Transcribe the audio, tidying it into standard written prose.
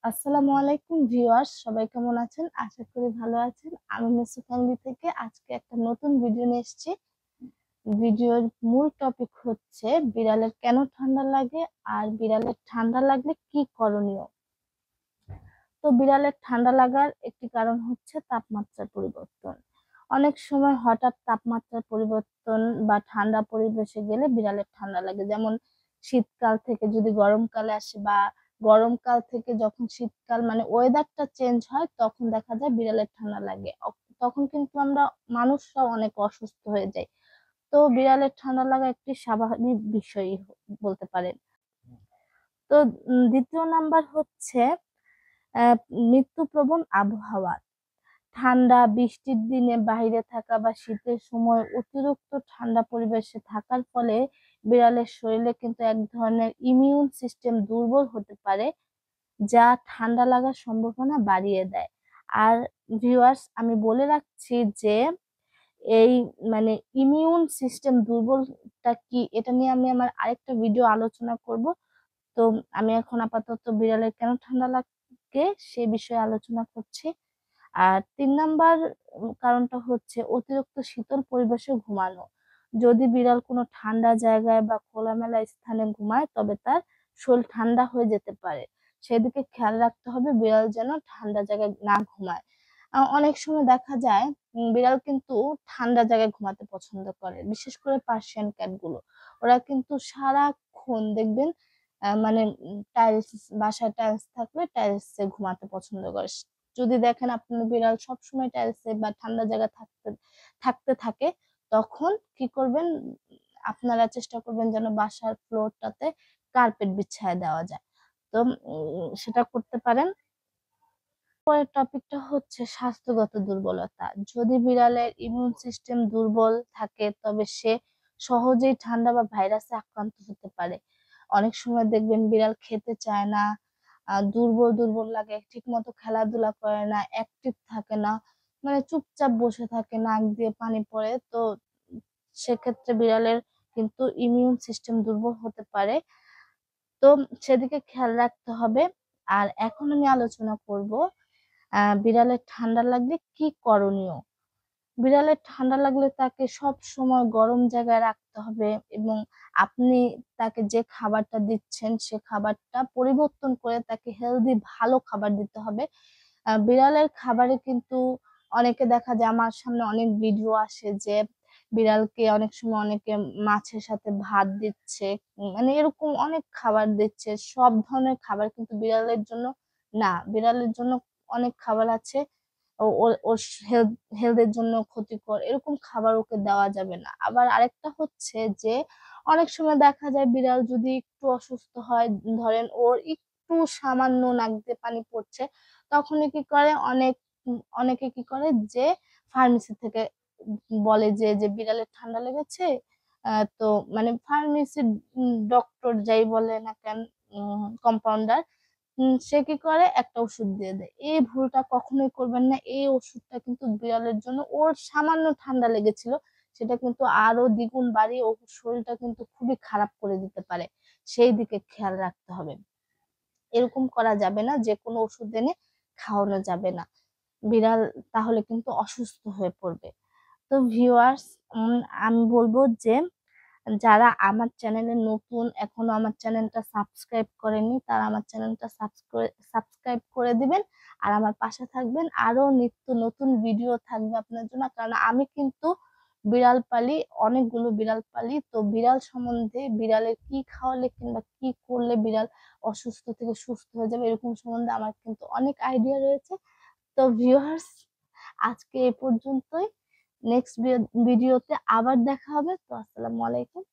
আসসালামু আলাইকুম ভিউয়ার্স, সবাই কেমন আছেন? আশা করি ভালো আছেন। আমি মিসু ফ্যামিলি থেকে আজকে একটা নতুন ভিডিও নিয়ে এসেছি। ভিডিওর মূল টপিক হচ্ছে বিড়ালের কেন ঠান্ডা লাগে আর বিড়ালের ঠান্ডা লাগলে কি করণীয়। তো বিড়ালের ঠান্ডা লাগার একটি কারণ হচ্ছে তাপমাত্রার পরিবর্তন। অনেক সময় হঠাৎ তাপমাত্রার পরিবর্তন বা ঠান্ডা পরিবেশে গেলে বিড়ালের ঠান্ডা লাগে। যেমন শীতকাল থেকে যদি গরমকালে আসে বা গরমকাল থেকে যখন শীতকাল মানে ওয়েদারটা চেঞ্জ হয় তখন দেখা যায় বিড়ালের ঠান্ডা লাগে। তখন কিন্তু আমরা মানুষরাও অনেক অসুস্থ হয়ে যাই। তো বিড়ালের ঠান্ডা লাগা একটি স্বাভাবিক বিষয়ই বলতে পারেন। তো দ্বিতীয় নাম্বার হচ্ছে আহ মৃত্যুপ্রবণ আবহাওয়া। ঠান্ডা বৃষ্টির দিনে বাইরে থাকা বা শীতের সময় অতিরিক্ত ঠান্ডা পরিবেশে থাকার ফলে বিড়ালের শরীরে কিন্তু এক ধরনের ইমিউন সিস্টেম দুর্বল হতে পারে, যা ঠান্ডা লাগার সম্ভাবনা বাড়িয়ে দেয়। আর ভিউয়ার্স, আমি বলে রাখছি যে এই মানে ইমিউন সিস্টেম দুর্বলটা কি, এটা নিয়ে আমি আমার আরেকটা ভিডিও আলোচনা করব। তো আমি এখন আপাতত বিড়ালের কেন ঠান্ডা লাগে সে বিষয়ে আলোচনা করছি। আর ৩ নাম্বার কারণটা হচ্ছে অতিরিক্ত শীতল পরিবেশে ঘুমানো। যদি বিড়াল কোনো ঠান্ডা জায়গায় বা খোলামেলা স্থানে ঘুমায় তবে তার শরীর ঠান্ডা হয়ে যেতে পারে। সেদিকে খেয়াল রাখতে হবে বিড়াল যেন ঠান্ডা জায়গায় না ঘুমায়। অনেক সময় দেখা যায় বিড়াল কিন্তু ঠান্ডা জায়গায় ঘুমাতে পছন্দ করে, বিশেষ করে পার্সিয়ান ক্যাট গুলো। ওরা কিন্তু সারাক্ষণ দেখবেন মানে টাইলস, বাসায় টাইলস থাকলে টাইলসে ঘুমাতে পছন্দ করে। যদি দেখেন আপনার বিড়াল সবসময় টাইলসে বা ঠান্ডা জায়গায় থাকতে থাকতে থাকে, তখন কি করবেন, আপনারা চেষ্টা করবেন যেন বাসার ফ্লোরটাতে কার্পেট বিছায় দেওয়া যায়। তো সেটা করতে পারেন। পরের টপিকটা হচ্ছে স্বাস্থ্যগত দুর্বলতা। যদি বিড়ালের ইমিউন সিস্টেম দুর্বল থাকে তবে সে সহজেই ঠান্ডা বা ভাইরাসে আক্রান্ত হতে পারে। অনেক সময় দেখবেন বিড়াল খেতে চায় না, দুর্বল দুর্বল লাগে, ঠিক মতো খেলাধুলা করে না, অ্যাক্টিভ থাকে না, মানে চুপচাপ বসে থাকে, নাক দিয়ে পানি পড়ে। তো সেক্ষেত্রে বিড়ালের কিন্তু ইমিউন সিস্টেম দুর্বল হতে পারে। তো সেদিকে খেয়াল রাখতে হবে। আর এখন আমি আলোচনা করব বিড়ালের ঠান্ডা লাগলে কি করণীয়। বিড়ালের ঠান্ডা লাগলে তাকে সব সময় গরম জায়গায় রাখতে হবে এবং আপনি তাকে যে খাবারটা দিচ্ছেন সে খাবারটা পরিবর্তন করে তাকে হেলদি ভালো খাবার দিতে হবে। বিড়ালের খাবারে কিন্তু অনেকে দেখা যায়, আমার সামনে অনেক ভিডিও আসে যে বিড়ালকে অনেক সময় অনেকে মাছের সাথে ভাত দিচ্ছে, মানে এরকম অনেক খাবার দিচ্ছে। সব ধরনের খাবার কিন্তু বিড়ালের জন্য না, বিড়ালের জন্য অনেক খাবার আছে ও ওর হেলথের জন্য ক্ষতিকর, এরকম খাবার ওকে দেওয়া যাবে না। আবার আরেকটা হচ্ছে যে অনেক সময় দেখা যায় বিড়াল যদি একটু অসুস্থ হয়, ধরেন ওর একটু সামান্য নাক দিয়ে পানি পড়ছে, তখনই কি করে অনেকে কি করে যে ফার্মেসি থেকে বলে যে যে বিড়ালের ঠান্ডা লেগেছে। তো মানে ফার্মেসির ডক্টর যাই বলে না কেন, কম্পাউন্ডার, সে কি করে একটা ওষুধ দিয়ে দেয়। এই ভুলটা কখনোই করবেন না। এই ওষুধটা কিন্তু বিড়ালের জন্য, ওর সামান্য ঠান্ডা লেগেছিল, সেটা কিন্তু আরো দ্বিগুণ বাড়িয়ে ওর শরীরটা কিন্তু খুবই খারাপ করে দিতে পারে। সেই দিকে খেয়াল রাখতে হবে। এরকম করা যাবে না, যে কোনো ওষুধ এনে খাওয়ানো যাবে না বিড়াল, তাহলে কিন্তু অসুস্থ হয়ে পড়বে। তো ভিউয়ার্স, আমি বলবো যে যারা আমার চ্যানেলে নতুন, এখনো আমার চ্যানেলটা সাবস্ক্রাইব করেনি, তারা আমার চ্যানেলটা সাবস্ক্রাইব করে দিবেন আর আমার পাশে থাকবেন। আরো নিত্য নতুন ভিডিও থাকবে আপনার জন্য, কারণ আমি কিন্তু বিড়াল পালি, অনেকগুলো বিড়াল পালি। তো বিড়াল সম্বন্ধে, বিড়ালের কি খাওয়ালে কিংবা কি করলে বিড়াল অসুস্থ থেকে সুস্থ হয়ে যাবে, এরকম সম্বন্ধে আমার কিন্তু অনেক আইডিয়া রয়েছে। তো ভিউয়ার্স, আজকে এ পর্যন্তই। নেক্সট ভিডিওতে আবার দেখা হবে। তো আসসালামু আলাইকুম।